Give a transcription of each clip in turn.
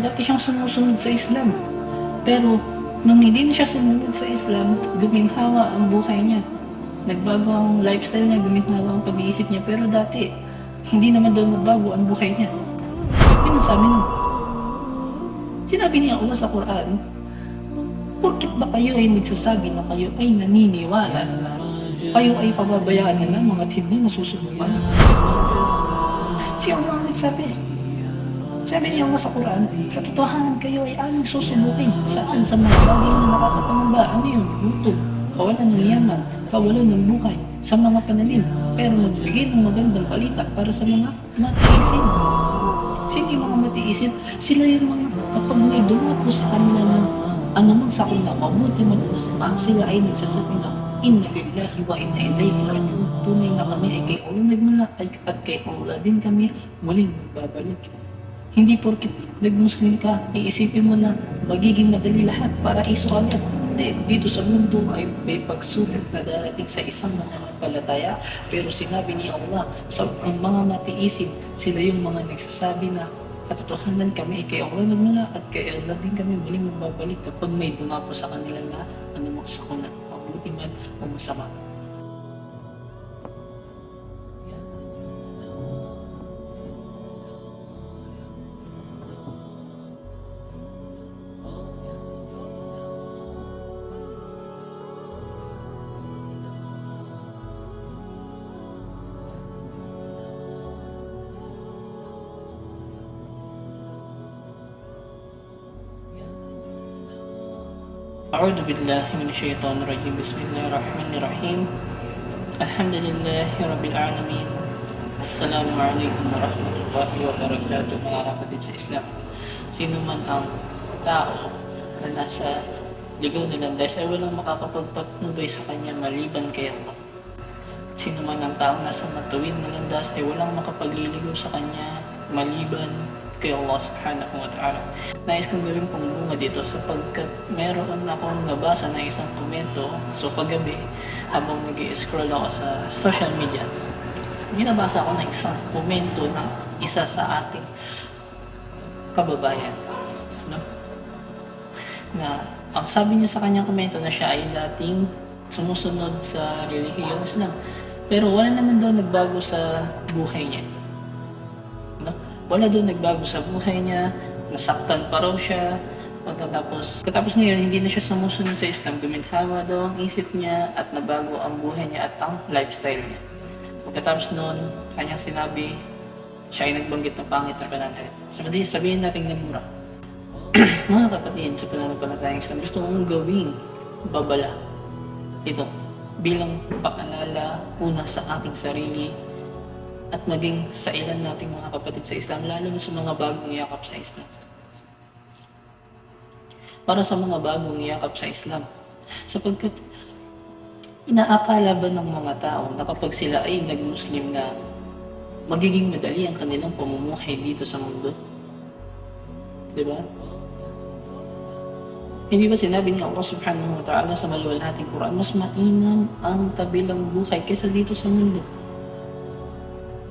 dati siyang sumusunod sa Islam. Pero nung hindi na siya sumunod sa Islam, guminhawa ang buhay niya. Nagbago ang lifestyle niya, guminhawa ang pag-iisip niya. Pero dati, hindi naman daw nagbago ang buhay niya. Yun ang sabi nun. Sinabi niya Allah sa Quran, porkit ba kayo ay nagsasabi na kayo ay naniniwala na kayo ay pababayaan na lamang at hindi nasusubukan? Si Allah ang nagsabi. Sabi niya Allah sa Quran, katotohanan kayo ay aming susubukin. Saan? Sa mga bagay na nakakapangamba. Ano yun? Luto, kawalan ng yaman, kawalan ng buhay, sa mga pananim. Pero magbigay ng magandang balita para sa mga matiisin. Sino yung mga matiisin? Sila yung mga kapag may dumapo sa kanila ng anumang sakuna, mabuti man o masama, sila ay nagsasabi na inna lillahi wa inna ilayhi raji'un. Tunay na kami ay kay Allah nagmula at kay Allah din kami muling magbabalik. Hindi porkit nag-Muslim ka, iisipin mo na magiging madali lahat para isualit. Hindi, dito sa mundo ay may pagsubok na darating sa isang mananampalataya. Pero sinabi ni Allah, sa ang mga matiisin, sila yung mga nagsasabi na katotohanan kami ay kay Allah nagmula at kay Allah din kami muling magbabalik kapag may dumapo sa kanila na anumang sakuna, mabuti man o masama. أعوذ بالله من الشيطان الرجيم بسم الله الرحمن الرحيم الحمد لله رب العالمين السلام عليكم ورحمة الله وبركاته. Mga kapatid sa Islam, sino man ang tao na nasa ligaw na landas ay walang makakapagpatnubay sa kanya maliban kay Allah. Sino man ang tao na nasa matuwid na landas ay walang makapagliligaw sa kanya maliban kay Allah subhanahu wa ta'ala. Nais kong gawin pong bunga dito sapagkat meron akong nabasa na isang komento. So paggabi, habang nag-i-scroll ako sa social media, ginabasa ko na isang komento ng isa sa ating kababayan. No? Na ang sabi niya sa kanyang komento na siya ay dating sumusunod sa relihiyong Islam. Pero wala naman daw nagbago sa buhay niya. No? Wala doon nagbago sa buhay niya, nasaktan pa raw siya. Pagkatapos ngayon, hindi na siya sumusunod sa Islam, guminhawa daw ang isip niya at nabago ang buhay niya at ang lifestyle niya. Pagkatapos noon, kanyang sinabi, siya ay nagbanggit ng pangit na pananalita. Sabihin natin nagmura. Mga kapatid, sa pananampalatayang Islam, gusto kong gawing babala. Ito, bilang paalala una sa aking sarili, at maging sa ilan nating mga kapatid sa Islam, lalo na sa mga bagong yakap sa Islam. Para sa mga bagong yakap sa Islam. Sapagkat inaakala ba ng mga tao na kapag sila ay nag-Muslim na magiging madali ang kanilang pamumuhay dito sa mundo? Diba? Hindi ba sinabi ni Allah subhanahu wa ta'ala sa maluwalhating Quran, mas mainam ang kabilang buhay kaysa dito sa mundo?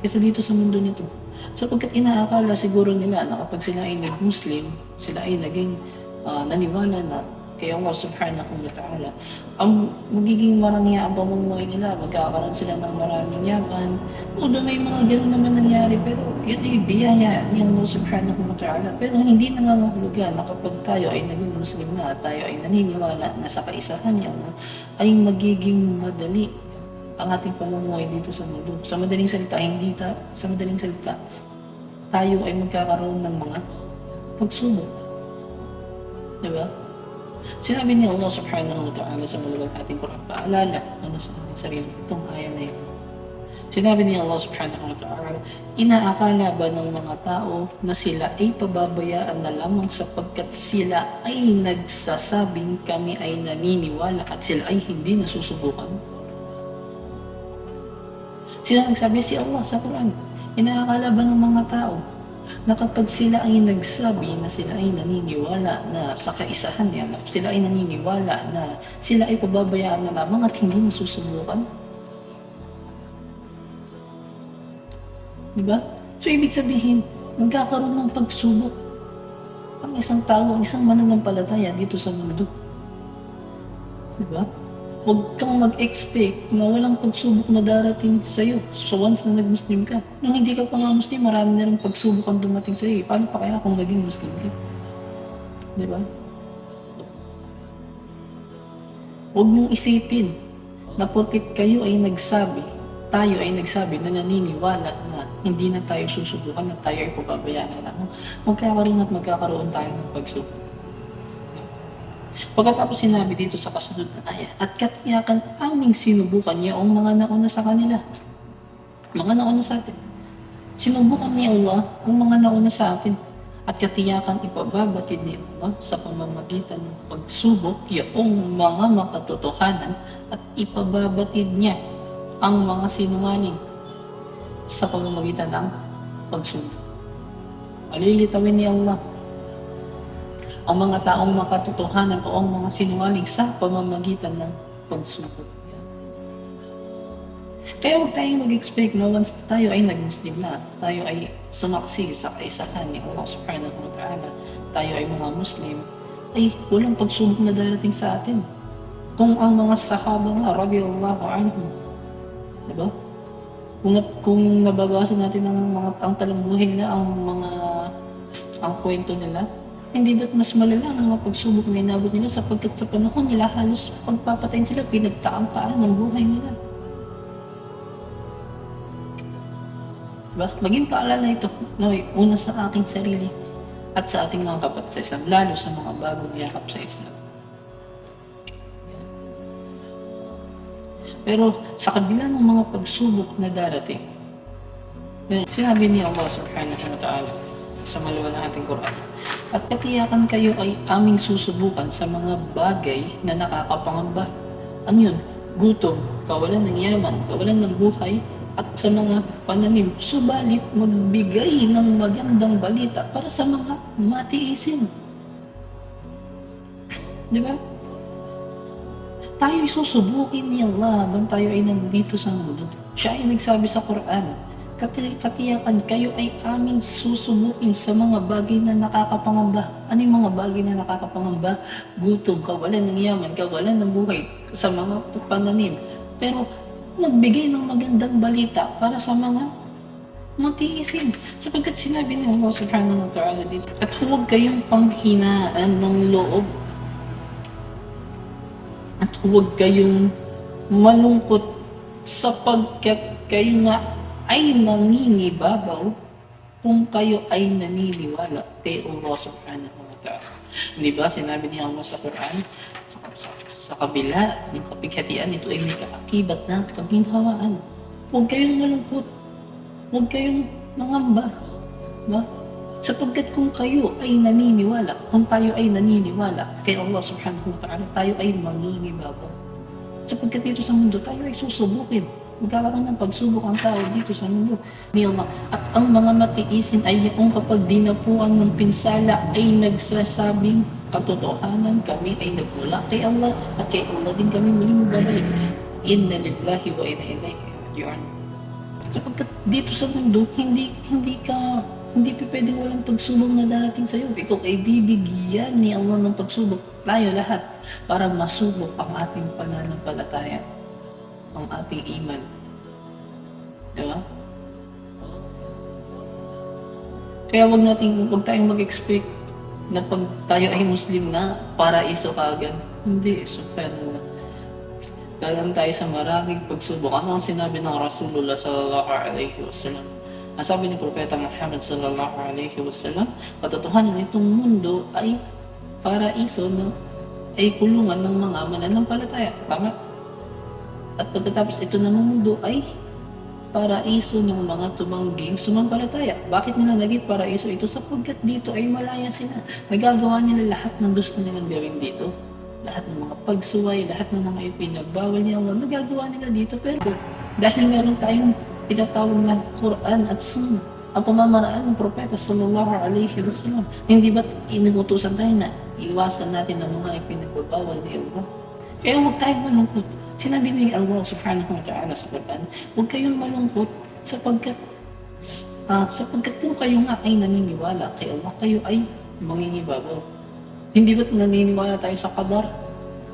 Kaysa dito sa mundo nito. Sapagkat inaakala siguro nila na kapag sila ay nag-Muslim, sila ay naging naniwala na kay Allah subhanahu wa ta'ala, ang magiging marangya ang pamumuhay nila, magkakaroon sila ng maraming yaman. Although may mga gano'n naman nangyari, pero yun ay biyaya ni Allah subhanahu wa ta'ala. Pero hindi nangangahulugan na kapag tayo ay naging Muslim na at tayo ay naniniwala na sa kaisahan niya ay magiging madali ang ating pamumuhay dito sa mundo. Sa madaling salita, tayo ay magkakaroon ng mga pagsubok. Diba? Sinabi ni Allah subhanahu wa ta'ala sa maluwalhating Quran, paalala sa ating sarili itong aya na ito. Sinabi ni Allah subhanahu wa ta'ala, inaakala ba ng mga tao na sila ay pababayaan na lamang sapagkat sila ay nagsasabing kami ay naniniwala at sila ay hindi nasusubukan? Sila nagsabi, si Allah sa Quran. Inaakala ba ng mga tao na kapag sila ay nagsabi na sila ay naniniwala na sa kaisahan niya, na sila ay naniniwala na sila ay pababayaan na lamang at hindi nasusubukan? Diba? So ibig sabihin, magkakaroon ng pagsubok. ang isang tao, ang isang mananampalataya dito sa mundo. Diba? Huwag kang mag-expect na walang pagsubok na darating sa'yo. So once na nag-Muslim ka, nung hindi ka pa nga Muslim, marami na rin pagsubok ang dumating sa'yo. Paano pa kaya kung naging Muslim ka? Diba? Huwag mong isipin na porkit kayo ay nagsabi, tayo ay nagsabi na naniniwala na hindi na tayo susubukan, na tayo ay pababayaan na lang. Magkakaroon tayo ng pagsubok. Pagkatapos sinabi dito sa kasunod na aya, at katiyakan aming sinubukan niya ang mga nauna sa kanila. Mga nauna sa atin. Sinubukan ni Allah ang mga nauna sa atin. At katiyakan ipababatid ni Allah sa pamamagitan ng pagsubok yung mga makatotohanan at ipababatid niya ang mga sinungaling sa pamamagitan ng pagsubok. Alilitawin ni Allah ang mga taong makatotohanan o ang mga sinungaling sa pamamagitan ng pagsubok. Kaya huwag tayong mag-expect na once tayo ay nag-Muslim na, tayo ay sumaksi sa kaisahan ni Allah subhanahu wa ta'ala, tayo ay mga Muslim, ay walang pagsubok na darating sa atin. Kung ang mga sahaba nga, radiyallahu anhum, diba? Kung nababasa natin ang talambuhin nila, ang kwento nila, hindi ba't mas malala ang mga pagsubok na inabot nila sapagkat sa panahon nila halos pagpapatayin sila, pinagtaangkaan ng buhay nila. Diba? Maging paalala ito na una sa aking sarili at sa ating mga kapatid sa Islam, lalo sa mga bagong yakap sa Islam. Pero sa kabila ng mga pagsubok na darating, sinabi ni Allah subhanahu wa ta'ala sa maluwal ng ating Quran, at katiyakan kayo ay aming susubukan sa mga bagay na nakakapangamba. Ano yun? Gutom, kawalan ng yaman, kawalan ng buhay, at sa mga pananim. Subalit magbigay ng magandang balita para sa mga matiisin. Di ba? Tayo ay susubukin ni Allah habang tayo ay nandito sa mundo. Siya ay nagsabi sa Quran, katiyakan kayo ay aming susubukin sa mga bagay na nakakapangamba. Ano yung mga bagay na nakakapangamba? Gutom, kawalan ng yaman, kawalan ng buhay sa mga pananim. Pero nagbigay ng magandang balita para sa mga matiisin. Sapagkat sinabi ni Allah subhanahu wa ta'ala dito, at huwag kayong panghinaan ng loob. At huwag kayong malungkot sapagkat kayo nga ay manginibabaw kung kayo ay naniniwala kay Allah subhanahu wa ta'ala. Di ba, sinabi ni Allah sa Quran, sa kabila ng kapighatian, ito ay may kaakibat na kaginhawaan. Huwag kayong malungkot. Huwag kayong mangamba. Ba? Sapagkat kung kayo ay naniniwala, kung tayo ay naniniwala kay Allah subhanahu wa ta'ala, tayo ay manginibabaw. Sapagkat dito sa mundo, tayo ay susubukin. Magkakaroon ng pagsubok ang tao dito sa mundo ni Allah. At ang mga matiisin ay yung kapag dinapuan ng pinsala ay nagsasabing katotohanan, kami ay nagmula kay Allah at kay Allah din kami muling babalik. Inna lillahi wa inna ilaihi raji'un. Sapagkat dito sa mundo, hindi pa pwedeng walang pagsubok na darating sa iyo. Ikaw ay bibigyan ni Allah ng pagsubok. Tayo lahat para masubok ang ating pananampalataya, ang ating iman. Diba? Kaya wag tayong mag-expect na pag tayo ay Muslim na, paraiso ka agad. Hindi, subhanahu na. Dalan tayo sa maraming pagsubok. Ano ang sinabi ng Rasulullah sallallahu alaihi wasallam? Ang sabi ni Propeta Muhammad sallallahu alaihi wasallam, katotohanan itong mundo ay paraiso na ay kulungan ng mga mananampalataya. Tama? At pagkatapos ito namang mundo ay paraiso ng mga tumangging sumampalataya. Bakit nila naging paraiso ito? Sapagkat dito ay malaya sila. Nagagawa nila lahat ng gusto nilang gawin dito. Lahat ng mga pagsuway, lahat ng mga ipinagbawal niya, nagagawa nila dito. Pero dahil meron tayong tinatawag na Quran at Sunnah, ang pamamaraan ng Propeta sallallahu alaihi wasallam, hindi ba't inutusan tayo na iwasan natin ang mga ipinagbabawal ni Allah? Kaya huwag tayong malungkot. Sinabi ni Allah subhanahu wa ta'ala sa Quran, huwag kayong malungkot sapagkat kung kayo nga ay naniniwala kay Allah, kayo ay mangingibabaw. Hindi ba't naniniwala tayo sa qadar?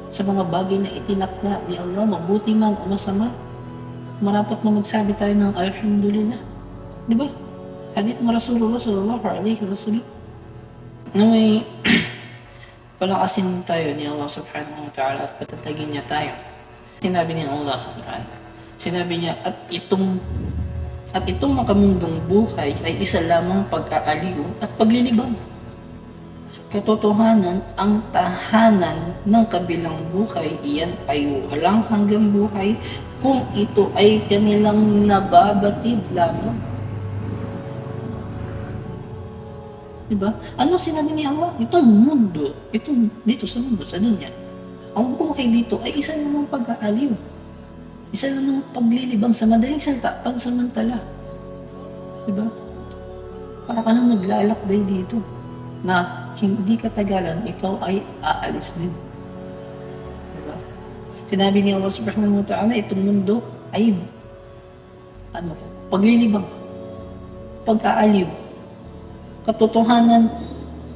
Sa mga bagay na itinakda ni Allah, mabuti man o masama? Marapat na magsabi tayo ng Alhamdulillah. Di ba? Hadith ng Rasulullah sallallahu alaihi wasallam na may palakasin tayo ni Allah subhanahu wa ta'ala at patatagin niya tayo. Sinabi ni Allah sa Quran, sinabi niya, at itong makamundong buhay ay isa lamang pagkaaliw at paglilibang. Katotohanan, ang tahanan ng kabilang buhay, iyan ay walang hanggang buhay kung ito ay kanilang nababatid lamang. Diba? Ano sinabi ni Allah? Itong mundo, dito sa mundo, sa dunya, ang buhay dito ay isa namang pag-aaliw. Isa namang paglilibang, sa madaling salita, pansamantala. Diba? Para ka lang naglalakbay dito na hindi katagalan, ikaw ay aalis din. Diba? Sinabi ni Allah subhanahu wa ta'ala, itong mundo ay paglilibang, pag-aaliw. Katotohanan,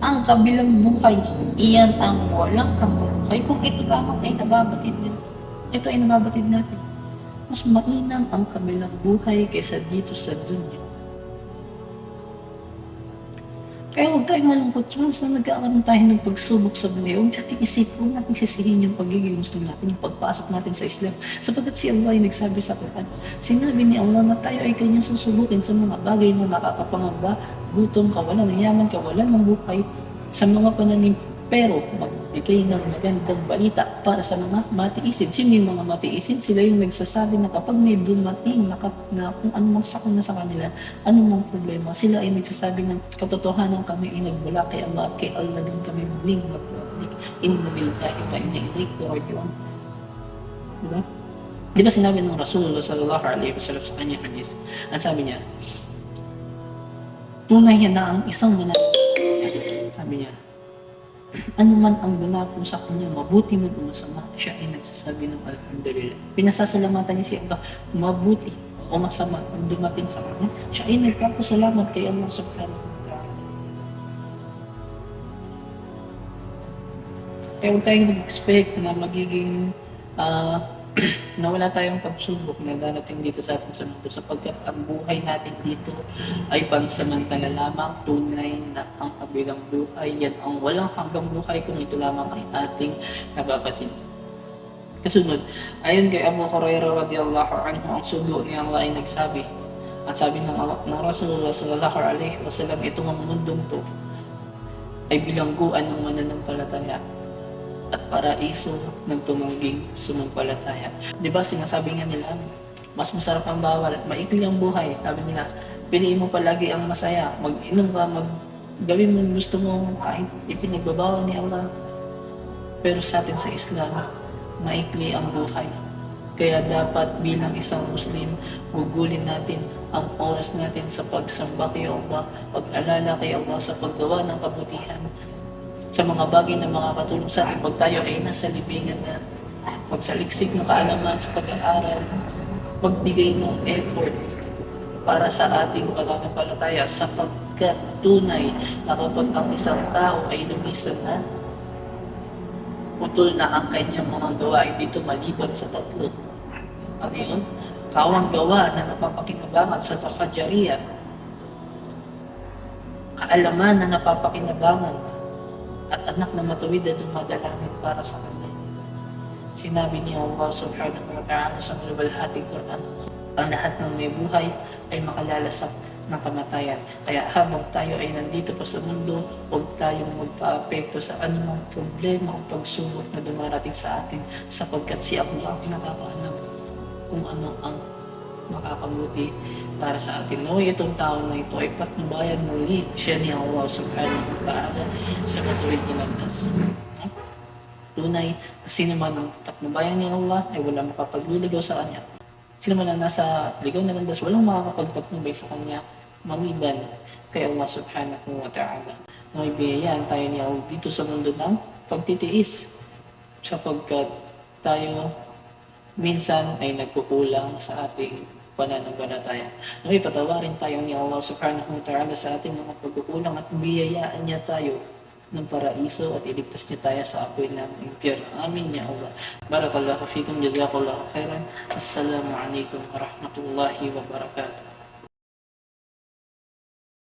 ang kabilang buhay, iyan ang walang hanggang buhay. Kung ito lamang ay nababatid nila, ito ay nababatid natin. Mas mainam ang kabilang buhay kaysa dito sa dunya. Kaya huwag tayong malungkot once na nagkakaroon tayo ng pagsubok sa buhay. Huwag natin isip, huwag natin sisihin yung pagiging Muslim natin, yung pagpasok natin sa Islam. Sapagkat si Allah ay nagsabi sa Quran, sinabi ni Allah na tayo ay kanyang susubukin sa mga bagay na nakakapangamba, gutom, kawalan ng yaman, kawalan ng buhay, sa mga pananim, pero magbigay ng magandang balita para sa mga matiisin. Sino yung mga matiisin? Sila yung nagsasabi na kapag may dumating na kung anumang sakon na sa kanila, anumang problema, sila ay nagsasabi ng katotohanan, kami ay nagbula kay Allah at kay Allah din kami muling magbabalik. Inna lillahi wa inna ilaihi raji'un. Diba? Di ba sinabi ng Rasulullah sallallahu alaihi wasallam sa kanya hadis? Ang sabi niya, tunay yan na ang isang mananalig. Sabi niya, ano man ang dumako sa kanya, mabuti man o masama, siya ay nagsasabi ng Alhamdulillah. Pinasasalamatan niya si Allah, mabuti o masama ang dumating sa kanya, siya ay nagpapasalamat kay Allah subhanahu wa ta'ala. Kaya huwag tayong mag-expect na magiging na wala tayong pagsubok na darating dito sa atin sa mundo, sapagkat ang buhay natin dito ay pansamantala lamang. Tunay na ang kabilang buhay, yan ang walang hanggang buhay kung ito lamang ay ating nababatid. Kasunod, ayon kay Abu Hurairah radiyallahu anhu, ang sugo ni Allah ay nagsabi, ang sabi ng Rasulullah sallallahu alaihi wasallam, itong mundong to ay bilangguan ng mananampalataya at paraiso ng tumangging sumampalataya. Diba sinasabi nga nila, mas masarap ang bawal, maikli ang buhay. Sabi nila, piliin mo palagi ang masaya, mag-inom ka, gawin mo gusto mo kahit ipinagbabawal ni Allah. Pero sa atin sa Islam, maikli ang buhay. Kaya dapat bilang isang Muslim, gugulin natin ang oras natin sa pagsamba kay Allah, pag-alala kay Allah sa paggawa ng kabutihan, sa mga bagay na makakatulong sa atin pag tayo ay nasa libingan na, magsaliksik ng kaalaman sa pag-aaral, magbigay ng effort para sa ating pananampalataya, sapagkat tunay na kapag ang isang tao ay lumisan na, putol na ang kanyang mga gawain dito maliban sa tatlo. Ano yun? Kawang gawa na napapakinabangan sa takajariya, kaalaman na napapakinabangan, at anak na matuwid na dumadalangin para sa kanya. Sinabi ni Allah subhanahu wa ta'ala sa maluwalhating Quran, ang lahat ng may buhay ay makalalasap ng kamatayan. Kaya habang tayo ay nandito pa sa mundo, huwag tayong magpa-apekto sa anumang problema o pagsubok na dumarating sa atin, sapagkat si Allah ang nakakaalam kung ano ang makakabuti para sa atin. Naway itong tao na ito ay patnubayan muli siya ni Allah subhanahu wa ta'ala sa matuwid na landas. Tunay, sino man ang patnubayan ni Allah ay walang makapagliligaw sa kanya. Sino man ang nasa ligaw na landas, walang makakapagpatnubay sa kanya maliban kay Allah subhanahu wa ta'ala. Naway biyayaan tayo ni Allah dito sa mundo ng pagtitiis, sapagkat tayo minsan ay nagkukulang sa ating pananampalataya. Naway patawarin tayo ni Allah subhanahu wa ta'ala sa ating mga pagkukulang at biyayaan niya tayo ng paraiso at iligtas niya tayo sa apoy ng impyerno. Amin ya Allah. Barakallahu fikum, jazakallahu khairan. Assalamu alaikum warahmatullahi wabarakatuh.